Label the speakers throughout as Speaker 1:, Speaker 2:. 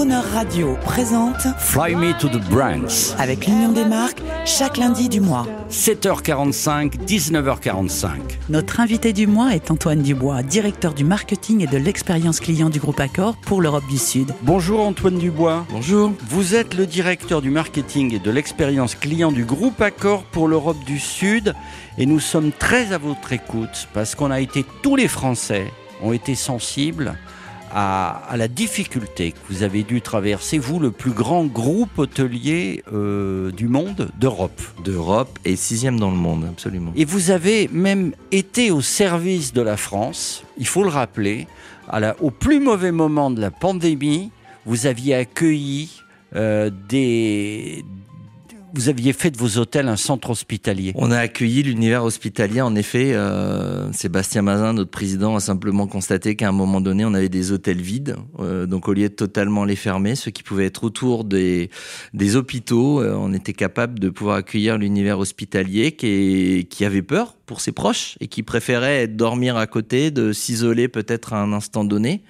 Speaker 1: Crooner Radio présente
Speaker 2: Fly Me to the Brands.
Speaker 1: avec l'Union des marques chaque lundi du mois.
Speaker 2: 7h45, 19h45.
Speaker 1: Notre invité du mois est Antoine Dubois, directeur du marketing et de l'expérience client du groupe Accor pour l'Europe du Sud.
Speaker 2: Bonjour Antoine Dubois.
Speaker 3: Bonjour.
Speaker 2: Vous êtes le directeur du marketing et de l'expérience client du groupe Accor pour l'Europe du Sud et nous sommes très à votre écoute parce qu'on a été, tous les Français ont été sensibles à la difficulté que vous avez dû traverser, vous, le plus grand groupe hôtelier du monde,
Speaker 3: D'Europe et 6e dans le monde, absolument.
Speaker 2: Et vous avez même été au service de la France, il faut le rappeler, au plus mauvais moment de la pandémie, vous aviez accueilli vous aviez fait de vos hôtels un centre hospitalier.
Speaker 3: On a accueilli l'univers hospitalier, en effet. Sébastien Mazin, notre président, a simplement constaté qu'à un moment donné, on avait des hôtels vides. Donc au lieu de totalement les fermer, ceux qui pouvaient être autour des hôpitaux, on était capable de pouvoir accueillir l'univers hospitalier qui avait peur pour ses proches et qui préférait dormir à côté, de s'isoler peut-être à un instant donné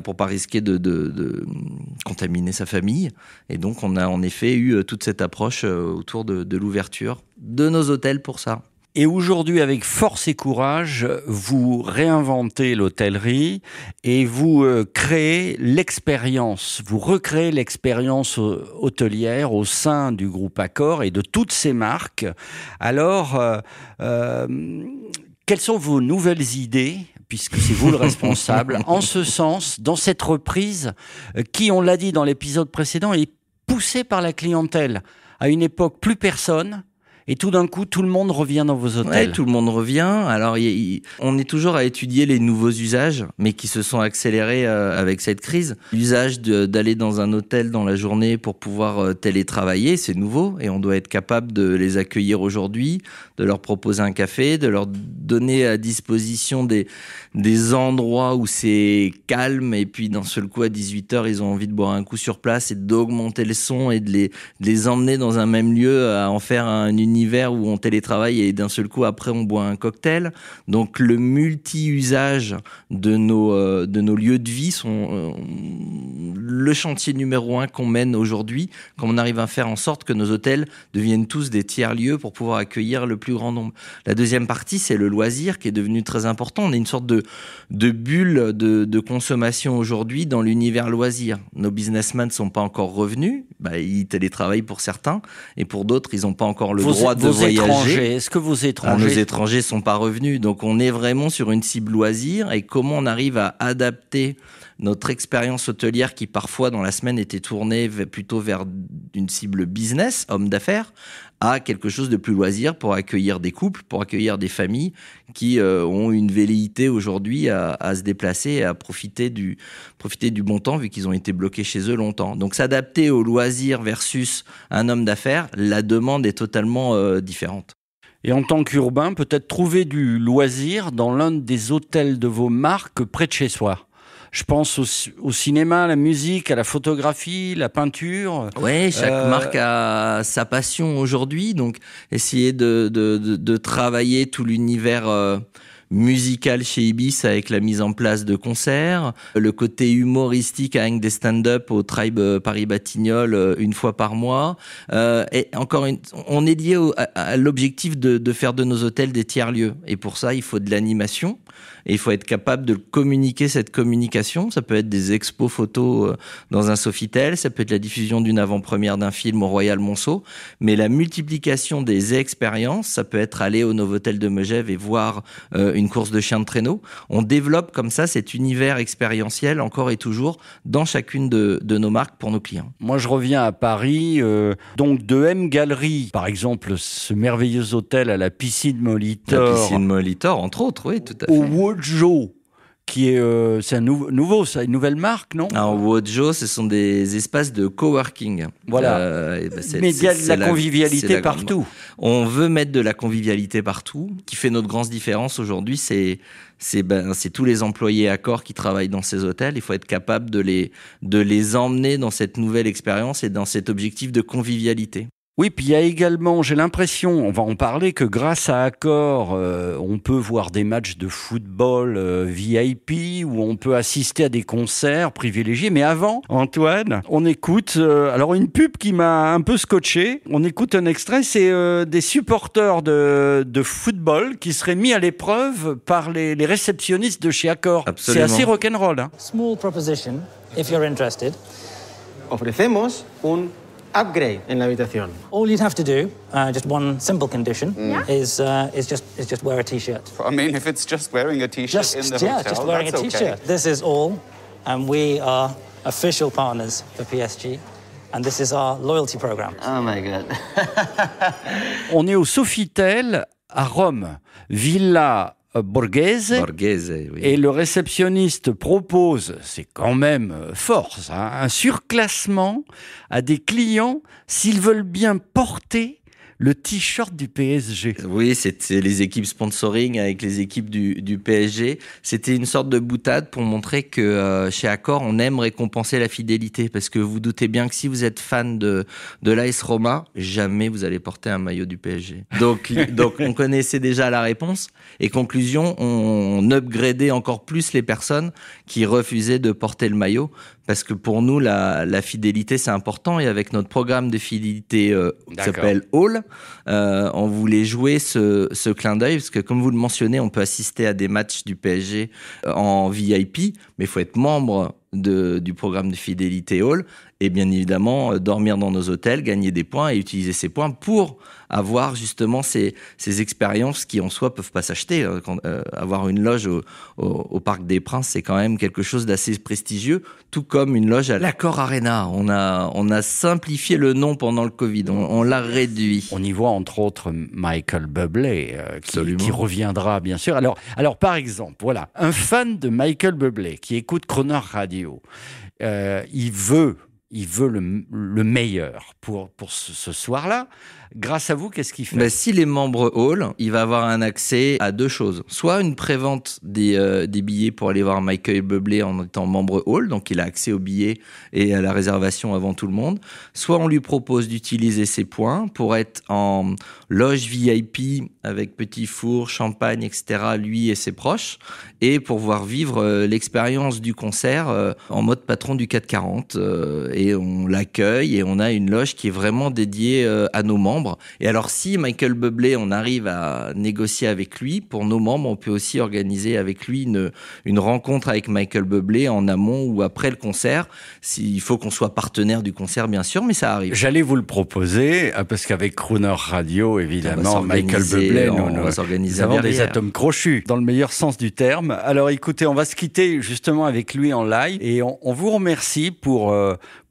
Speaker 3: pour pas risquer de contaminer sa famille. Et donc on a en effet eu toute cette approche autour de l'ouverture de nos hôtels pour ça.
Speaker 2: Et aujourd'hui, avec force et courage, vous réinventez l'hôtellerie et vous recréez l'expérience hôtelière au sein du groupe Accor et de toutes ces marques. Alors, quelles sont vos nouvelles idées, puisque c'est vous le responsable, en ce sens, dans cette reprise qui, on l'a dit dans l'épisode précédent, est poussée par la clientèle. À une époque, plus personne. Et tout d'un coup, tout le monde revient dans vos hôtels.
Speaker 3: Ouais, tout le monde revient. Alors, on est toujours à étudier les nouveaux usages, mais qui se sont accélérés avec cette crise. L'usage d'aller dans un hôtel dans la journée pour pouvoir télétravailler, c'est nouveau, et on doit être capable de les accueillir aujourd'hui, de leur proposer un café, de leur donner à disposition des endroits où c'est calme, et puis d'un seul coup, à 18h, ils ont envie de boire un coup sur place et d'augmenter le son et de les emmener dans un même lieu, à en faire un univers où on télétravaille et d'un seul coup après on boit un cocktail. Donc le multi-usage de nos lieux de vie sont le chantier numéro 1 qu'on mène aujourd'hui, quand on arrive à faire en sorte que nos hôtels deviennent tous des tiers-lieux pour pouvoir accueillir le plus grand nombre. La deuxième partie, c'est le loisir qui est devenu très important. On est une sorte de bulle de consommation aujourd'hui dans l'univers loisir. Nos businessmen ne sont pas encore revenus, ils télétravaillent pour certains et pour d'autres, ils n'ont pas encore le droit de voyager.
Speaker 2: Est-ce que vos étrangers...
Speaker 3: Nos étrangers sont pas revenus. Donc on est vraiment sur une cible loisir et comment on arrive à adapter notre expérience hôtelière qui parfois dans la semaine était tournée plutôt vers une cible business, homme d'affaires, à quelque chose de plus loisir pour accueillir des couples, pour accueillir des familles qui ont une velléité aujourd'hui à se déplacer et à profiter du bon temps vu qu'ils ont été bloqués chez eux longtemps. Donc s'adapter au loisir versus un homme d'affaires, la demande est totalement différente.
Speaker 2: Et en tant qu'urbain, peut-être trouver du loisir dans l'un des hôtels de vos marques près de chez soi. Je pense au cinéma, à la musique, à la photographie, la peinture.
Speaker 3: Oui, chaque marque a sa passion aujourd'hui. Donc, essayer de travailler tout l'univers musical chez Ibis avec la mise en place de concerts, le côté humoristique avec des stand-up au Tribe Paris-Batignolles une fois par mois. Et encore on est lié à l'objectif de faire de nos hôtels des tiers-lieux. Et pour ça, il faut de l'animation et il faut être capable de communiquer cette communication. Ça peut être des expos photos dans un Sofitel, ça peut être la diffusion d'une avant-première d'un film au Royal Monceau, mais la multiplication des expériences, ça peut être aller au Novotel de Megève et voir une course de chiens de traîneau. On développe comme ça cet univers expérientiel encore et toujours dans chacune de nos marques pour nos clients.
Speaker 2: Moi, je reviens à Paris, donc de M Gallery, par exemple, ce merveilleux hôtel à la piscine Molitor.
Speaker 3: La piscine Molitor, entre autres, oui, tout à fait.
Speaker 2: Au Wojo, qui est c'est un nouveau, ça, une nouvelle marque, non?
Speaker 3: Alors, Wojo, ce sont des espaces de coworking.
Speaker 2: Voilà. Mais il y a de la convivialité partout.
Speaker 3: On veut mettre de la convivialité partout. Ce qui fait notre grande différence aujourd'hui, c'est tous les employés Accor qui travaillent dans ces hôtels. Il faut être capable de les emmener dans cette nouvelle expérience et dans cet objectif de convivialité.
Speaker 2: Oui, puis il y a également, j'ai l'impression, on va en parler, que grâce à Accor, on peut voir des matchs de football VIP, où on peut assister à des concerts privilégiés. Mais avant, Antoine, on écoute, alors une pub qui m'a un peu scotché. On écoute un extrait, c'est des supporters de football qui seraient mis à l'épreuve par les réceptionnistes de chez Accor.
Speaker 3: Absolument.
Speaker 2: C'est assez rock'n'roll, hein.
Speaker 4: Small proposition, if you're interested.
Speaker 5: Ofrecemos un upgrade en la habitación.
Speaker 4: All you'd have to do, just one simple condition, is just wear a t-shirt.
Speaker 6: I mean, if it's just wearing a t-shirt in the hotel,
Speaker 4: Just wearing a
Speaker 6: that's
Speaker 4: t-shirt.
Speaker 6: okay.
Speaker 4: This is all, and we are official partners for PSG, and this is our loyalty program.
Speaker 3: Oh my God.
Speaker 2: On est au Sofitel à Rome, Villa Borghese.
Speaker 3: Borghese, oui.
Speaker 2: Et le réceptionniste propose, c'est quand même fort ça, un surclassement à des clients s'ils veulent bien porter le t-shirt du PSG.
Speaker 3: Oui, c'était les équipes sponsoring avec les équipes du PSG. C'était une sorte de boutade pour montrer que chez Accor, on aime récompenser la fidélité. Parce que vous doutez bien que si vous êtes fan de l'AS Roma, jamais vous allez porter un maillot du PSG. Donc on connaissait déjà la réponse. Et conclusion, on upgradait encore plus les personnes qui refusaient de porter le maillot. Parce que pour nous, la fidélité, c'est important. Et avec notre programme de fidélité qui s'appelle All, on voulait jouer ce clin d'œil. Parce que comme vous le mentionnez, on peut assister à des matchs du PSG en VIP, mais il faut être membre du programme de fidélité All. Et bien évidemment, dormir dans nos hôtels, gagner des points et utiliser ces points pour avoir justement ces expériences qui en soi peuvent pas s'acheter. Avoir une loge au Parc des Princes, c'est quand même quelque chose d'assez prestigieux, tout comme une loge à l'Accor Arena. On a simplifié le nom pendant le Covid, on l'a réduit.
Speaker 2: On y voit entre autres Michael Bublé qui reviendra bien sûr. Alors par exemple, voilà, un fan de Michael Bublé qui écoute Croner Radio, il veut le meilleur pour ce soir-là. Grâce à vous, qu'est-ce qu'il fait ?
Speaker 3: S'il est membre Hall, il va avoir un accès à deux choses. Soit une prévente des billets pour aller voir Michael Bublé en étant membre Hall, donc il a accès aux billets et à la réservation avant tout le monde. Soit on lui propose d'utiliser ses points pour être en loge VIP avec petit four, champagne, etc., lui et ses proches, et pour pouvoir vivre l'expérience du concert en mode patron du 440. Et on l'accueille et on a une loge qui est vraiment dédiée à nos membres. Et alors, si Michael Bublé, on arrive à négocier avec lui, pour nos membres, on peut aussi organiser avec lui une rencontre avec Michael Bublé en amont ou après le concert. Il faut qu'on soit partenaire du concert, bien sûr, mais ça arrive.
Speaker 2: J'allais vous le proposer, parce qu'avec Croner Radio, évidemment, Michael Bublé, nous avons des atomes crochus, dans le meilleur sens du terme. Alors écoutez, on va se quitter justement avec lui en live, et on vous remercie pour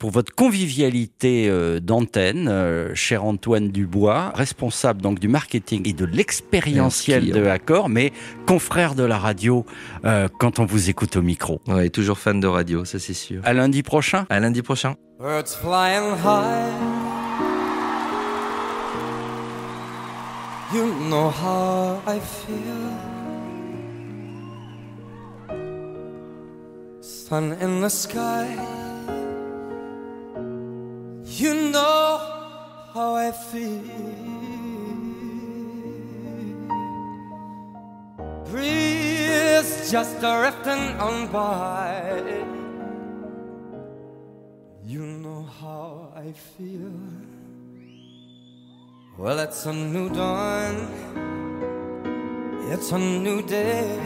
Speaker 2: votre convivialité d'antenne, cher Antoine Dubois, responsable donc du marketing et de l'expérientiel de Accor, mais confrère de la radio quand on vous écoute au micro.
Speaker 3: Ouais, toujours fan de radio, ça c'est sûr.
Speaker 2: À lundi prochain.
Speaker 3: À lundi prochain.
Speaker 7: Birds flying high, you know how I feel. Sun in the sky, you know how I feel. Breeze just drifting on by, you know how I feel. Well, it's a new dawn, it's a new day,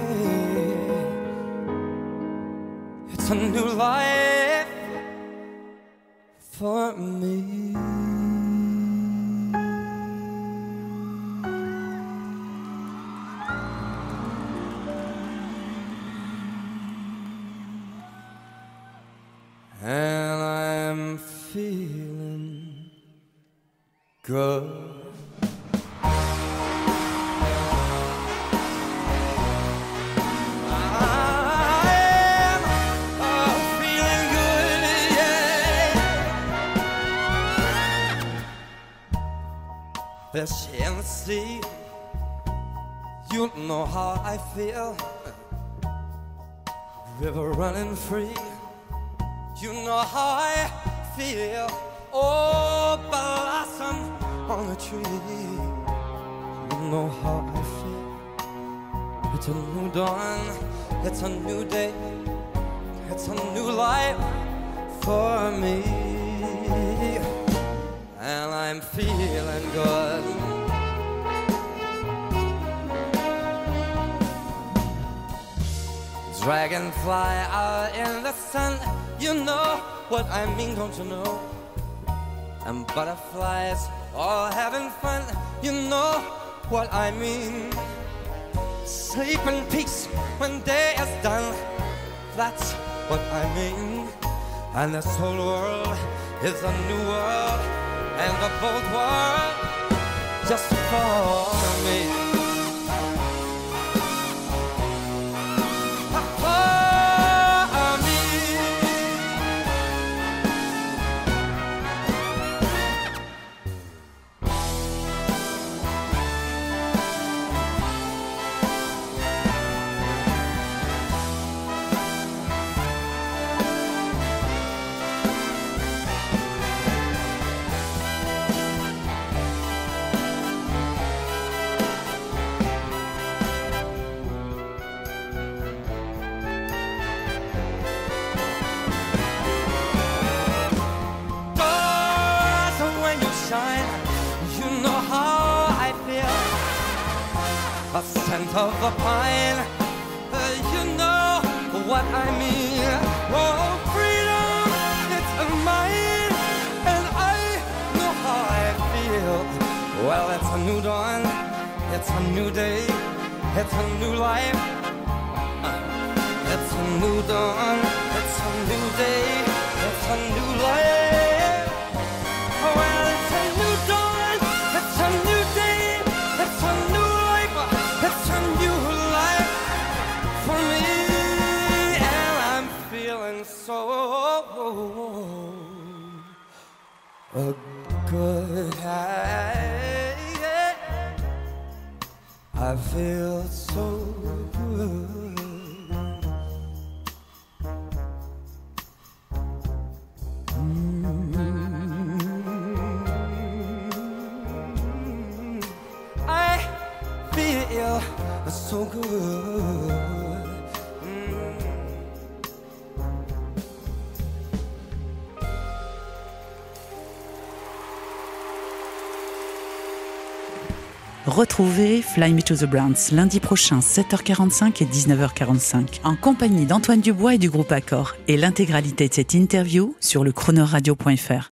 Speaker 7: it's a new life for me. And I'm feeling good. Fish in the sea, you know how I feel. River running free, you know how I feel. Oh, blossom on the tree. You know how I feel. It's a new dawn, it's a new day, it's a new life for me. And I'm feeling good. Dragonfly out in the sun, you know what I mean, don't you know? And butterflies all having fun, you know what I mean. Sleep in peace when day is done, that's what I mean. And this whole world is a new world, and a bold world just for me. A scent of the pine, you know what I mean. Oh, freedom, it's mine, and I know how I feel. Well, it's a new dawn, it's a new day, it's a new life. It's a new dawn, it's a new day, it's a new life. Well, it's a new dawn, it's a new day, it's a new life. It's a new life for me, and I'm feeling so good. I feel so good. I feel so good.
Speaker 1: Retrouvez Fly Me to the Browns lundi prochain 7h45 et 19h45 en compagnie d'Antoine Dubois et du groupe Accor, et l'intégralité de cette interview sur le chronoradio.fr.